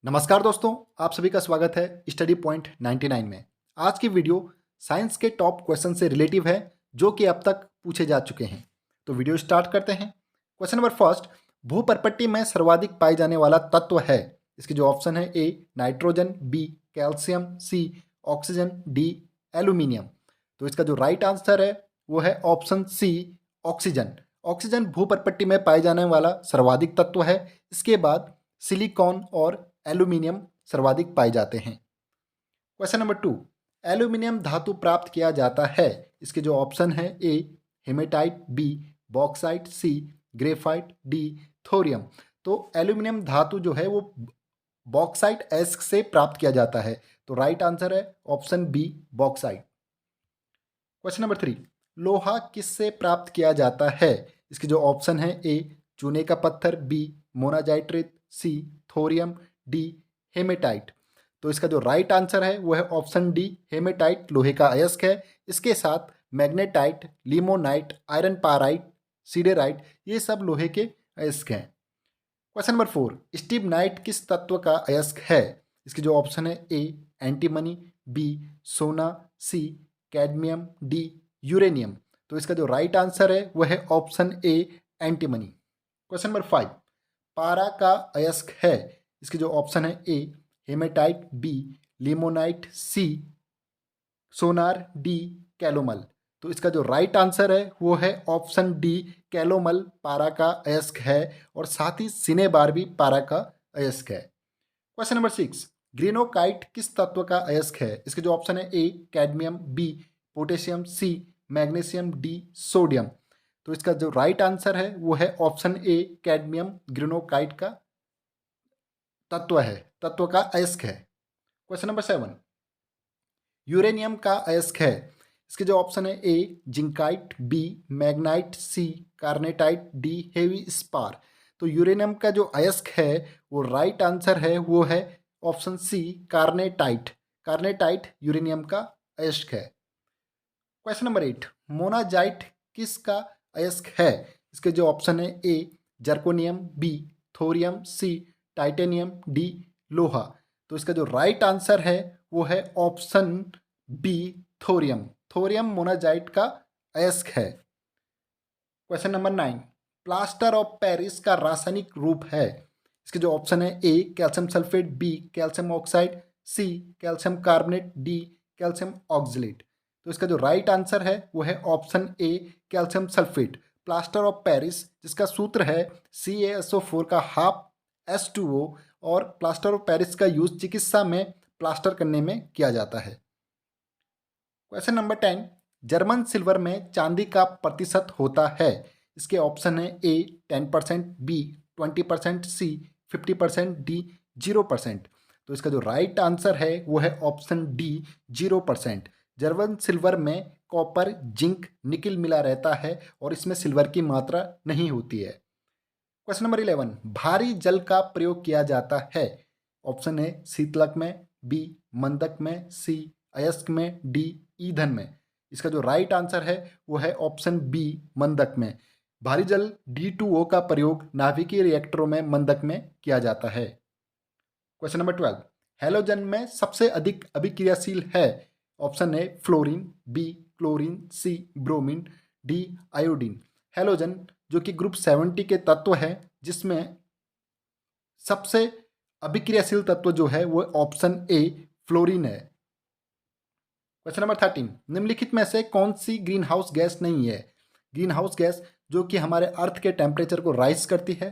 नमस्कार दोस्तों, आप सभी का स्वागत है स्टडी पॉइंट 99 में। आज की वीडियो साइंस के टॉप क्वेश्चन से रिलेटिव है जो कि अब तक पूछे जा चुके हैं। तो वीडियो स्टार्ट करते हैं। क्वेश्चन नंबर फर्स्ट, भूपर्पट्टी में सर्वाधिक पाए जाने वाला तत्व है। इसके जो ऑप्शन है A nitrogen, B calcium, C oxygen, D aluminium. तो इसका जो राइट आंसर है वो है ऑप्शन सी ऑक्सीजन। ऑक्सीजन भूपर्पट्टी में पाए जाने वाला सर्वाधिक तत्व है। इसके बाद सिलिकॉन और एल्यूमिनियम सर्वाधिक पाए जाते हैं। क्वेश्चन नंबर 2, एल्यूमिनियम धातु प्राप्त किया जाता है। इसके जो ऑप्शन है ए हेमेटाइट, बी बॉक्साइट, सी ग्रेफाइट, डी थोरियम। तो एल्यूमिनियम धातु जो है वो बॉक्साइट एस्क से प्राप्त किया जाता है। तो राइट आंसर है option B bauxite. Question number 3, लोहा किससे प्राप्त किया जाता है। इसके जो ऑप्शन है ए चूने का पत्थर, बी मोनाजाइट, सी थोरियम, डी हेमेटाइट। तो इसका जो राइट आंसर है वो है ऑप्शन डी हेमेटाइट लोहे का अयस्क है। इसके साथ मैग्नेटाइट, लिमोनाइट, आयरन पाराइट, सीडेराइट ये सब लोहे के अयस्क हैं। क्वेश्चन नंबर 4, स्टिबनाइट किस तत्व का अयस्क है। इसके जो ऑप्शन है ए एंटीमनी, बी सोना, सी कैडमियम, डी यूरेनियम। तो इसका जो राइट आंसर है वो है ऑप्शन ए एंटीमनी। क्वेश्चन नंबर 5, पारा का अयस्क है। इसके जो ऑप्शन है ए हेमेटाइट, बी लिमोनाइट, सी सोनार, डी कैलोमल। तो इसका जो राइट आंसर है वो है ऑप्शन डी कैलोमल पारा का अयस्क है और साथ ही सिनेबार भी पारा का अयस्क है। क्वेश्चन नंबर 6, ग्रीनोकाइट किस तत्व का अयस्क है। इसके जो ऑप्शन है A cadmium, B potassium, C magnesium, D sodium. तो इसका जो राइट आंसर है वो है ऑप्शन ए कैडमियम ग्रीनोकाइट का तत्व का अयस्क है। क्वेश्चन नंबर 7, यूरेनियम का अयस्क है। इसके जो ऑप्शन है ए जिंकाइट, बी मैग्नाइट, सी कार्नेटाइट, डी हेवी स्पार। तो यूरेनियम का जो अयस्क है वो राइट आंसर है वो है ऑप्शन सी कार्नेटाइट। कार्नेटाइट यूरेनियम का अयस्क है। क्वेश्चन नंबर 8, मोनाजाइट किसका अयस्क है। इसके जो ऑप्शन है A zirconium, B thorium, C titanium, D लोहा। तो इसका जो राइट आंसर है वो है option B thorium. Thorium monazite का अयस्क है। Question number 9, plaster of Paris का रासायनिक रूप है। इसके जो ऑप्शन है A calcium sulphate, B calcium oxide, C calcium carbonate, D calcium oxalate. तो इसका जो राइट आंसर है वो है option A calcium sulphate. Plaster of Paris जिसका सूत्र है CaSO4 का हाफ H2O और प्लास्टर ऑफ पेरिस का यूज चिकित्सा में प्लास्टर करने में किया जाता है। क्वेश्चन नंबर 10, जर्मन सिल्वर में चांदी का प्रतिशत होता है। इसके ऑप्शन है ए 10%, बी 20%, सी 50%, डी 0%। तो इसका जो राइट आंसर है वो है ऑप्शन डी 0%। जर्मन सिल्वर में कॉपर, जिंक, निकिल मिला रहता है और इसमें सिल्वर की मात्रा नहीं होती है। क्वेश्चन नंबर 11, भारी जल का प्रयोग किया जाता है। ऑप्शन है शीतलक में, बी मंदक में, सी अयस्क में, डी ईंधन में। इसका जो राइट आंसर है वो है ऑप्शन बी मंदक में। भारी जल D2O का प्रयोग नाभिकीय रिएक्टरों में मंदक में किया जाता है। क्वेश्चन नंबर 12, हैलोजन में सबसे अधिक अभिक्रियाशील है। ऑप्शन है फ्लोरीन, बी क्लोरीन, सी ब्रोमीन, डी आयोडीन। हैलोजन जो कि ग्रुप 70 के तत्व है जिसमें सबसे अभिक्रियाशील तत्व जो है वो ऑप्शन ए फ्लोरीन है। क्वेश्चन नंबर 13, निम्नलिखित में से कौन सी ग्रीन हाउस गैस नहीं है। ग्रीन हाउस गैस जो कि हमारे अर्थ के टेम्परेचर को राइज करती है।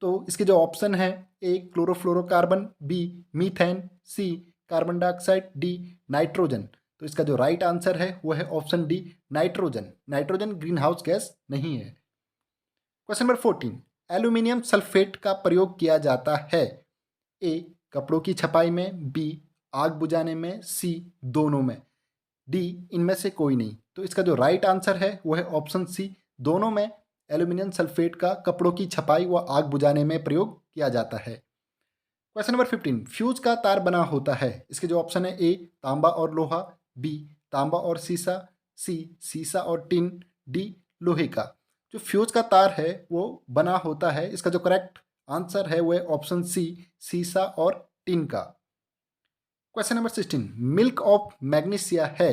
तो इसके जो ऑप्शन है ए क्लोरोफ्लोरोकार्बन, बी मीथेन, सी कार्बन डाइऑक्साइड, डी नाइट्रोजन। तो इसका जो राइट आंसर है वो है option D nitrogen. Nitrogen green house gas नहीं है। क्वेश्चन नंबर 14, एल्यूमिनियम सल्फेट का प्रयोग किया जाता है। ए कपड़ों की छपाई में, बी आग बुझाने में, सी दोनों में, डी इनमें से कोई नहीं। तो इसका जो राइट आंसर है वो है ऑप्शन सी दोनों में एल्यूमिनियम सल्फेट का कपड़ों की छपाई व आग बुझाने में प्रयोग किया जाता है। क्वेश्चन नंबर 15, फ्यूज का तार बना होता है। इसके जो ऑप्शन है ए तांबा और लोहा, बी तांबा और सीसा, सी सीसा और टिन, डी लोहे का। जो फ्यूज का तार है वो बना होता है, इसका जो करेक्ट आंसर है वो है ऑप्शन सी सीसा और टिन का। Question number 16, milk of magnesia है,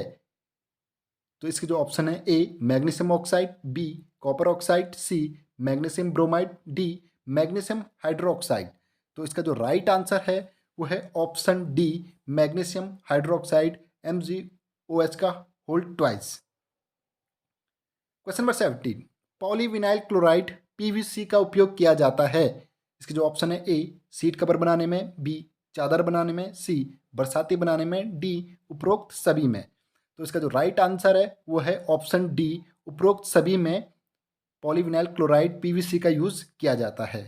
तो इसके जो ऑप्शन है A magnesium oxide, B copper oxide, C magnesium bromide, D magnesium hydroxide. तो इसका जो राइट आंसर है वो है option D magnesium hydroxide MgOH का whole twice. Question number 17, polyvinyl chloride PVC का उपयोग किया जाता है, इसके जो ऑप्शन है ए सीट कवर बनाने में, बी चादर बनाने में, सी बरसाती बनाने में, डी उपरोक्त सभी में। तो इसका जो राइट आंसर है वो है ऑप्शन डी उपरोक्त सभी में पॉलीविनाइल क्लोराइड PVC का यूज किया जाता है।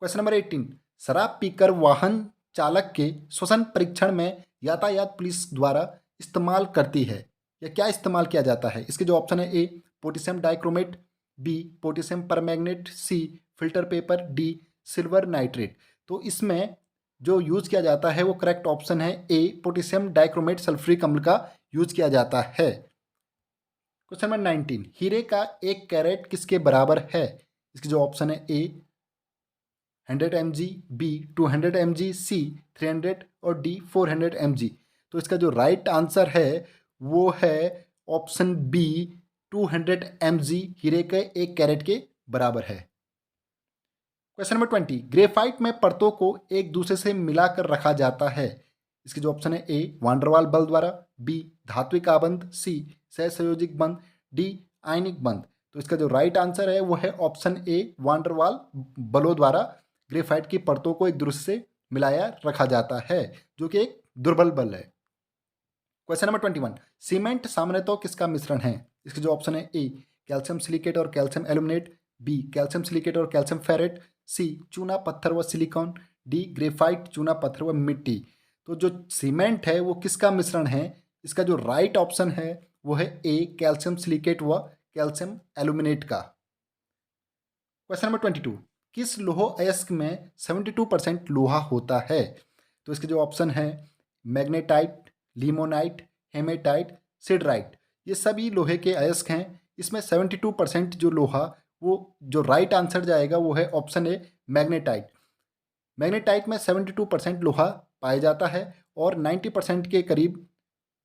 क्वेश्चन नंबर 18, शराब पीकर वाहन चालक के श्वसन परीक्षण में यातायात पुलिस द्वारा इस्तेमाल करती है या क्या इस्तेमाल किया जाता है, इसके जो ऑप्शन है A potassium dichromate, B potassium permanganate, C filter paper, D silver nitrate. तो इसमें जो यूज किया जाता है वो करेक्ट ऑप्शन है ए पोटेशियम डाइक्रोमेट सल्फ्यूरिक अम्ल का यूज किया जाता है। क्वेश्चन नंबर 19, हीरे का 1 कैरेट किसके बराबर है, इसके जो ऑप्शन है ए 100 mg, बी 200 mg, सी 300 और डी 400 mg। तो इसका जो राइट आंसर है वो है ऑप्शन बी 200 mg हीरे के 1 कैरेट के बराबर है। क्वेश्चन नंबर 20, ग्रेफाइट में परतों को एक दूसरे से मिलाकर रखा जाता है, इसके जो ऑप्शन है ए वांडरवाल बल द्वारा, बी धात्विक आबंध, सी सहसंयोजिक बंध, डी आयनिक बंध। तो इसका जो राइट आंसर है वो है ऑप्शन ए वांडरवाल बलों द्वारा ग्रेफाइट की परतों को एक दूसरे से मिलाया रखा जाता है, जो कि एक दुर्बल बल है। क्वेश्चन नंबर 21, सीमेंट सामान्यतः किसका मिश्रण है, इसके जो ऑप्शन है ए कैल्शियम सिलिकेट और calcium aluminate, B calcium silicate और कैल्शियम फेरेट, सी चूना पत्थर व सिलिकॉन, डी ग्रेफाइट चूना पत्थर व मिट्टी। तो जो सीमेंट है वो किसका मिश्रण है, इसका जो राइट ऑप्शन है वो है ए कैल्शियम सिलिकेट व कैल्शियम एल्यूमिनेट का। क्वेश्चन नंबर 22, किस लोह अयस्क में 72% लोहा होता है, तो इसके जो ऑप्शन है मैग्नेटाइट, लिमोनाइट, हेमेटाइट, सिडराइट। ये सभी लोहे के अयस्क हैं, इसमें 72% जो लोहा वो जो राइट आंसर जाएगा वो है ऑप्शन ए मैग्नेटाइट। मैग्नेटाइट में 72% लोहा पाया जाता है और 90% के करीब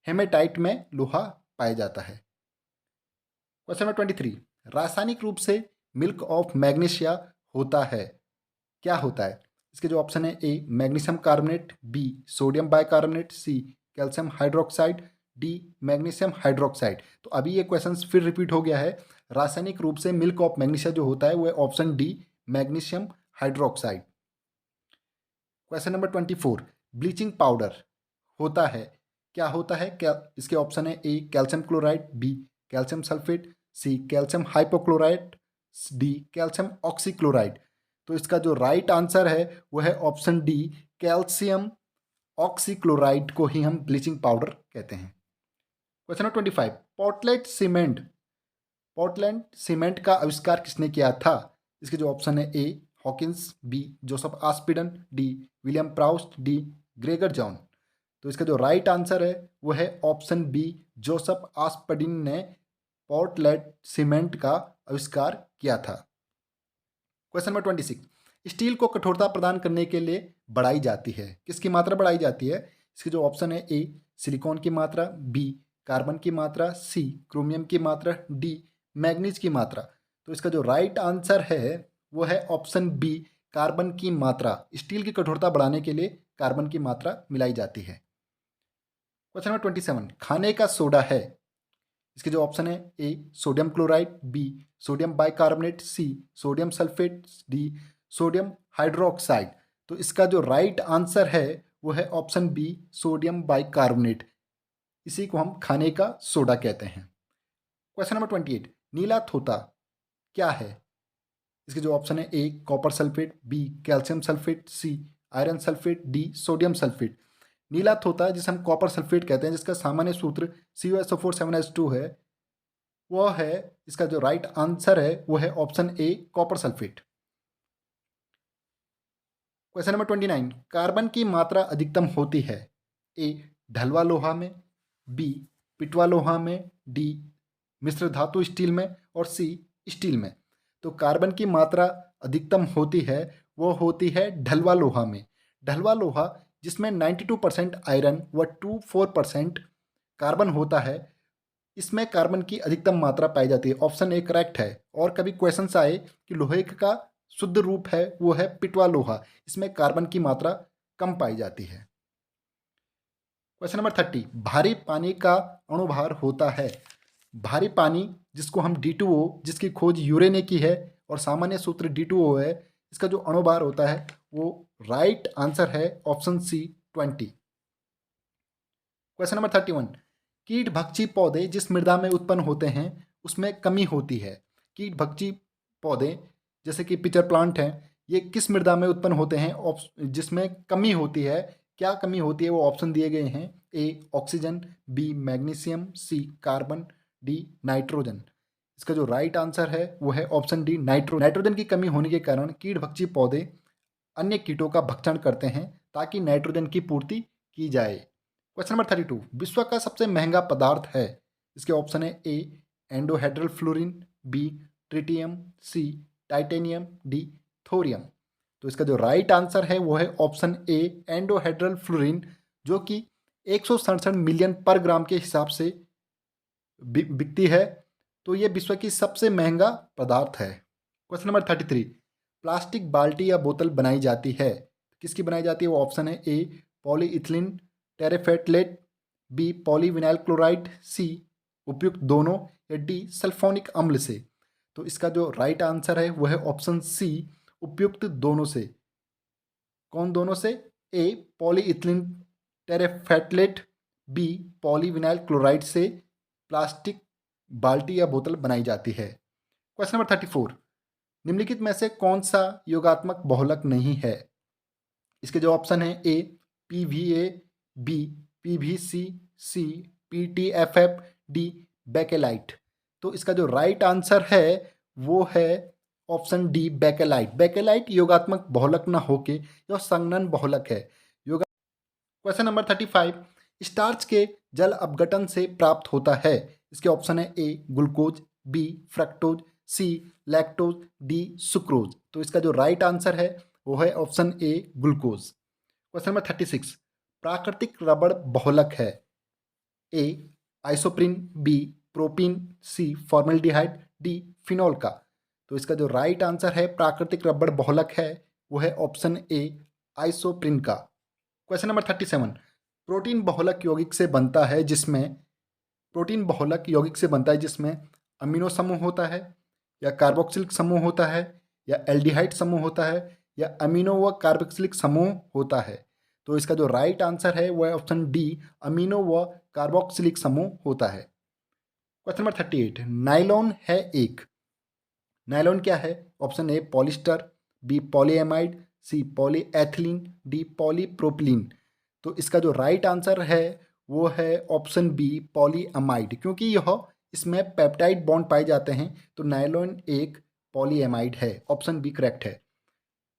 हेमेटाइट में लोहा पाया जाता है। क्वेश्चन नंबर 23, रासायनिक रूप से मिल्क ऑफ मैग्नीशिया होता है, क्या होता है, इसके जो ऑप्शन है A magnesium carbonate, B sodium bicarbonate, C calcium hydroxide, D magnesium hydroxide. तो अभी ये क्वेश्चन फिर रिपीट हो गया है, रासायनिक रूप से मिल्क ऑफ मैग्नीशिया जो होता है वो है option D magnesium hydroxide. Question number 24, bleaching powder होता है, क्या होता है, क्या इसके ऑप्शन है A calcium chloride, B calcium sulphate, C calcium hypochloride, D calcium oxychloride. तो इसका जो राइट आंसर है वो है ऑप्शन डी कैल्शियम ऑक्सीक्लोराइड को ही हम ब्लीचिंग पाउडर कहते हैं। क्वेश्चन नंबर 25, पोर्टलैंड सीमेंट का आविष्कार किसने किया था, इसके जो ऑप्शन है A Hawkins, B Joseph Aspdin, D William Proust, D Gregor John. तो इसका जो राइट आंसर है वो है ऑप्शन बी जोसेफ आस्पिडन ने पोर्टलैंड सीमेंट का आविष्कार किया था। क्वेश्चन नंबर 26, स्टील को कठोरता प्रदान करने के लिए बढ़ाई जाती है, किसकी मात्रा बढ़ाई जाती है, इसके जो ऑप्शन है ए सिलिकॉन की मात्रा, बी कार्बन की मात्रा, सी क्रोमियम की मात्रा, डी मैग्नीज की मात्रा। तो इसका जो राइट आंसर है वो है ऑप्शन बी कार्बन की मात्रा। स्टील की कठोरता बढ़ाने के लिए कार्बन की मात्रा मिलाई जाती है। क्वेश्चन नंबर 27, खाने का सोडा है, इसके जो ऑप्शन है A sodium chloride, B sodium bicarbonate, C sodium sulphate, D sodium hydroxide. तो इसका जो राइट आंसर है वो है ऑप्शन बी सोडियम बाइकार्बोनेट, इसी को हम खाने का सोडा कहते हैं। क्वेश्चन नंबर 28, नीला थोथा क्या है, इसके जो ऑप्शन है A copper sulphate, B calcium sulphate, C iron sulphate, D sodium sulphate. नीला थोथा जिसे हम कॉपर सल्फेट कहते हैं, जिसका सामान्य सूत्र CuSO4 7H2 है, वह है इसका जो राइट आंसर है वो है ऑप्शन ए copper sulphate. Question number 29, carbon की मात्रा अधिकतम होती है, ए ढलवा लोहा में, बी पिटवा लोहा में, डी मिश्र धातु स्टील में और सी स्टील में। तो कार्बन की मात्रा अधिकतम होती है वो होती है ढलवा लोहा में। ढलवा लोहा जिसमें 92% आयरन व 24% कार्बन होता है, इसमें कार्बन की अधिकतम मात्रा पाई जाती है। ऑप्शन ए करेक्ट है। और कभी क्वेश्चन आए कि लोहे का शुद्ध रूप है वो है पिटवा लोहा, इसमें कार्बन की मात्रा कम पाई जाती है। क्वेश्चन नंबर 30, भारी पानी का अणुभार होता है। भारी पानी जिसको हम D2O, जिसकी खोज यूरे ने की है और सामान्य सूत्र D2O है, इसका जो अणुभार होता है वो राइट आंसर है ऑप्शन सी 20। क्वेश्चन नंबर 31, कीट भक्षी पौधे जिस मृदा में उत्पन्न होते हैं उसमें कमी होती है। कीट भक्षी पौधे जैसे कि पिचर प्लांट हैं, ये किस मृदा में उत्पन्न होते हैं जिसमें कमी होती है? क्या कमी होती है वो ऑप्शन दिए गए हैं। A oxygen, B magnesium, C carbon, D nitrogen. इसका जो राइट आंसर है वो है ऑप्शन डी नाइट्रोजन की कमी होने के कारण कीट भक्षी पौधे अन्य कीटों का भक्षण करते हैं ताकि नाइट्रोजन की पूर्ति की जाए। क्वेश्चन नंबर 32, विश्व का सबसे महंगा पदार्थ है। इसके ऑप्शन है ए एंडोहेड्रल फ्लोरीन, बी ट्रिटियम, सी टाइटेनियम, डी थोरियम। तो इसका जो राइट आंसर है वो है ऑप्शन ए एंडोहेड्रल फ्लोरीन, जो कि 167 मिलियन पर ग्राम के हिसाब से बिकती है। तो ये विश्व की सबसे महंगा पदार्थ है। क्वेश्चन नंबर 33, प्लास्टिक बाल्टी या बोतल बनाई जाती है, किसकी बनाई जाती है? वो ऑप्शन है ए पॉलीइथिलीन टेरेफेटलेट, बी पॉलीविनाइल क्लोराइड, सी उपयुक्त दोनों, या डी सल्फोनिक अम्ल से। तो इसका जो राइट आंसर है वो है ऑप्शन सी उपयुक्त दोनों से। कौन दोनों से? ए पॉलीइथिलीन टेरेफेटलेट, बी पॉलीविनाइल क्लोराइड से प्लास्टिक बाल्टी या बोतल बनाई जाती है। क्वेश्चन नंबर 34, निम्नलिखित में से कौन सा योगात्मक बहुलक नहीं है? इसके जो ऑप्शन है ए PVA, बी PVC, सी PTFF, डी बेकेलाइट। तो इसका जो राइट आंसर है वो है ऑप्शन डी बेकेलाइट। बेकेलाइट योगात्मक बहुलक न होके यह संघनन बहुलक है। क्वेश्चन नंबर 35, स्टार्च के जल अपघटन से प्राप्त होता है। इसके ऑप्शन है ए ग्लूकोज, बी फ्रक्टोज, सी लैक्टोज, डी सुक्रोज। तो इसका जो राइट आंसर है वो है ऑप्शन ए ग्लूकोज। क्वेश्चन नंबर 36, प्राकृतिक रबड़ बहुलक है। ए आइसोप्रीन, बी प्रोपीन, सी फॉर्मल्डिहाइड, डी फिनॉल का। तो इसका जो राइट आंसर है प्राकृतिक रबड़ बहुलक है वो है ऑप्शन ए आइसोप्रीन का। क्वेश्चन नंबर 37, प्रोटीन बहुलक यौगिक से बनता है जिसमें अमीनो समूह होता है, या कार्बोक्सिलिक समूह होता है, या एल्डिहाइड समूह होता है, या अमीनो व कार्बोक्सिलिक समूह होता है। तो इसका जो राइट आंसर है वो है ऑप्शन डी अमीनो व कार्बोक्सिलिक समूह होता है। क्वेश्चन नंबर 38, नायलॉन है एक। नायलॉन क्या है? Option A polyester, B polyamide, C polyethylene, D polypropylene. तो इसका जो राइट आंसर है वो है ऑप्शन बी पॉलीअमाइड, क्योंकि इसमें पेप्टाइड बॉन्ड पाए जाते हैं। तो नायलॉन एक पॉलीएमाइड है। ऑप्शन बी करेक्ट है।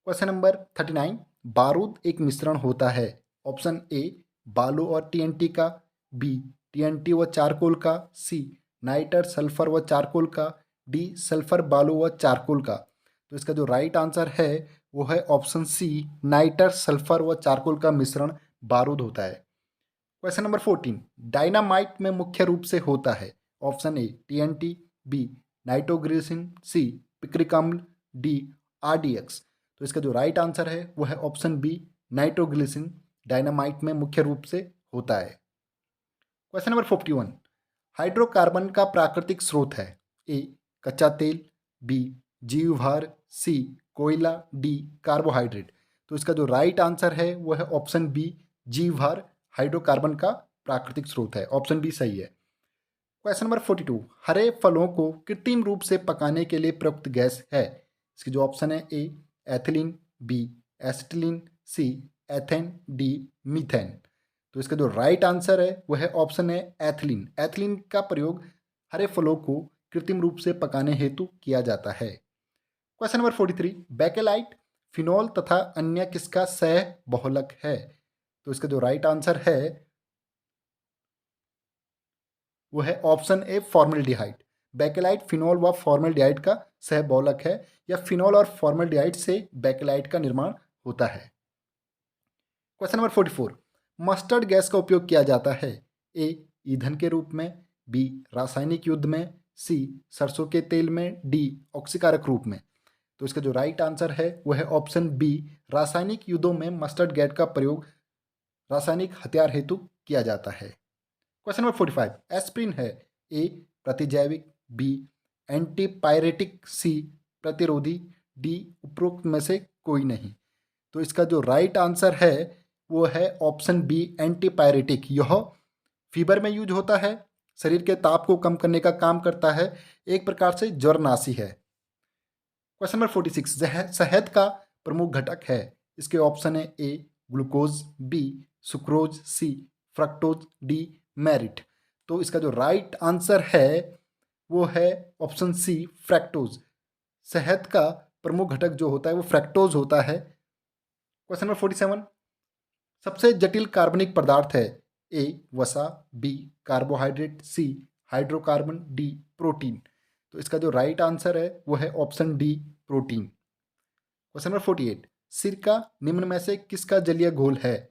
क्वेश्चन नंबर 39, बारूद एक मिश्रण होता है। ऑप्शन ए बालू और TNT का, बी TNT व चारकोल का, सी नाइटर सल्फर व चारकोल का, डी सल्फर बालू व चारकोल का। तो इसका जो राइट आंसर है वो है ऑप्शन सी नाइटर सल्फर व चारकोल का मिश्रण बारूद होता है। क्वेश्चन नंबर 14, डायनामाइट में मुख्य रूप से होता है। Option A TNT, B nitroglycerine, C picric अम्ल, डी RDX। तो इसका जो राइट आंसर है वो है ऑप्शन बी नाइट्रोग्लिसरीन डायनामाइट में मुख्य रूप से होता है। क्वेश्चन नंबर 51, हाइड्रोकार्बन का प्राकृतिक स्रोत है। ए कच्चा तेल, बी जीवभार, सी कोयला, डी कार्बोहाइड्रेट। तो इसका जो राइट आंसर है वो है ऑप्शन बी जीवभार हाइड्रोकार्बन का प्राकृतिक स्रोत है। ऑप्शन बी सही है। क्वेश्चन नंबर 42, हरे फलों को कृत्रिम रूप से पकाने के लिए प्रयुक्त गैस है। इसकी जो ऑप्शन है ए एथिलीन, बी एसिटिलीन, सी एथेन, डी मीथेन। तो इसका जो राइट आंसर है वो है ऑप्शन है एथिलीन। एथिलीन का प्रयोग हरे फलों को कृत्रिम रूप से पकाने हेतु किया जाता है। क्वेश्चन नंबर 43, बेकेलाइट फिनॉल तथा अन्य किसका सह बहुलक है? तो इसका जो राइट आंसर है वो है ऑप्शन ए फॉर्मल्डिहाइड। बेकेलाइट फिनॉल व फॉर्मल्डिहाइड का सह बहुलक है, या फिनॉल और फॉर्मल्डिहाइड से बेकेलाइट का निर्माण होता है। क्वेश्चन नंबर 44, मस्टर्ड गैस का उपयोग किया जाता है ए ईंधन के रूप में, बी रासायनिक युद्ध में, सी सरसों के तेल में, डी ऑक्सीकारक रूप में। तो इसका जो राइट आंसर है वो है ऑप्शन बी, रासायनिक युद्धों में मस्टर्ड गैस का प्रयोग रासायनिक हथियार हेतु किया जाता है। क्वेश्चन नंबर 45, एस्प्रिन है ए प्रतिजैविक, बी एंटीपायरेटिक, सी प्रतिरोधी, डी उपरोक्त में से कोई नहीं। तो इसका जो राइट आंसर है वो है ऑप्शन बी, एंटीपायरेटिक। यह फीवर में यूज होता है, शरीर के ताप को कम करने का काम करता है, एक प्रकार से ज्वरनाशी है। क्वेश्चन नंबर 46, शहद का प्रमुख घटक है। इसके ऑप्शन है ए ग्लूकोज, बी सुक्रोज, सी फ्रक्टोज, डी मेरिट। तो इसका जो राइट आंसर है वो है ऑप्शन सी, फ्रैक्टोज। शहद का प्रमुख घटक जो होता है वो फ्रैक्टोज होता है। क्वेश्चन नंबर 47, सबसे जटिल कार्बनिक पदार्थ है ए वसा, बी कार्बोहाइड्रेट, सी हाइड्रोकार्बन, डी प्रोटीन। तो इसका जो राइट आंसर है वो है option D, protein. Question number 48, सिरका निम्न में से किसका जलीय घोल है?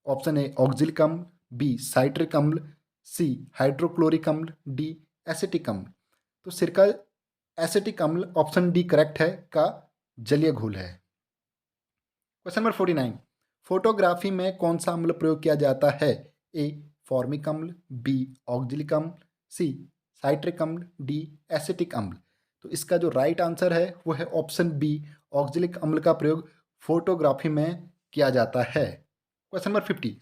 ऑप्शन ए ऑक्जिलिक अम्ल, बी साइट्रिक अम्ल, सी हाइड्रोक्लोरिक अम्ल, डी एसिटिक अम्ल। तो सिरका एसिटिक अम्ल ऑप्शन डी करेक्ट है का जलीय घोल है। क्वेश्चन नंबर 49, फोटोग्राफी में कौन सा अम्ल प्रयोग किया जाता है? ए फॉर्मिक अम्ल, बी ऑक्जिलिक अम्ल, सी साइट्रिक अम्ल, डी एसिटिक अम्ल। तो इसका जो राइट आंसर है वो है ऑप्शन बी, ऑक्जिलिक अम्ल का प्रयोग फोटोग्राफी में किया जाता है। क्वेश्चन नंबर 50,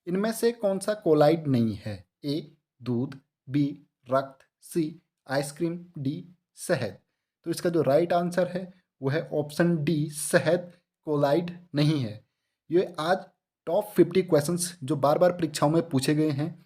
इनमें से कौन सा कोलाइड नहीं है? ए दूध, बी रक्त, सी आइसक्रीम, डी शहद। तो इसका जो राइट आंसर है वो है ऑप्शन डी, शहद कोलाइड नहीं है। ये आज टॉप 50 क्वेश्चंस जो बार बार परीक्षाओं में पूछे गए हैं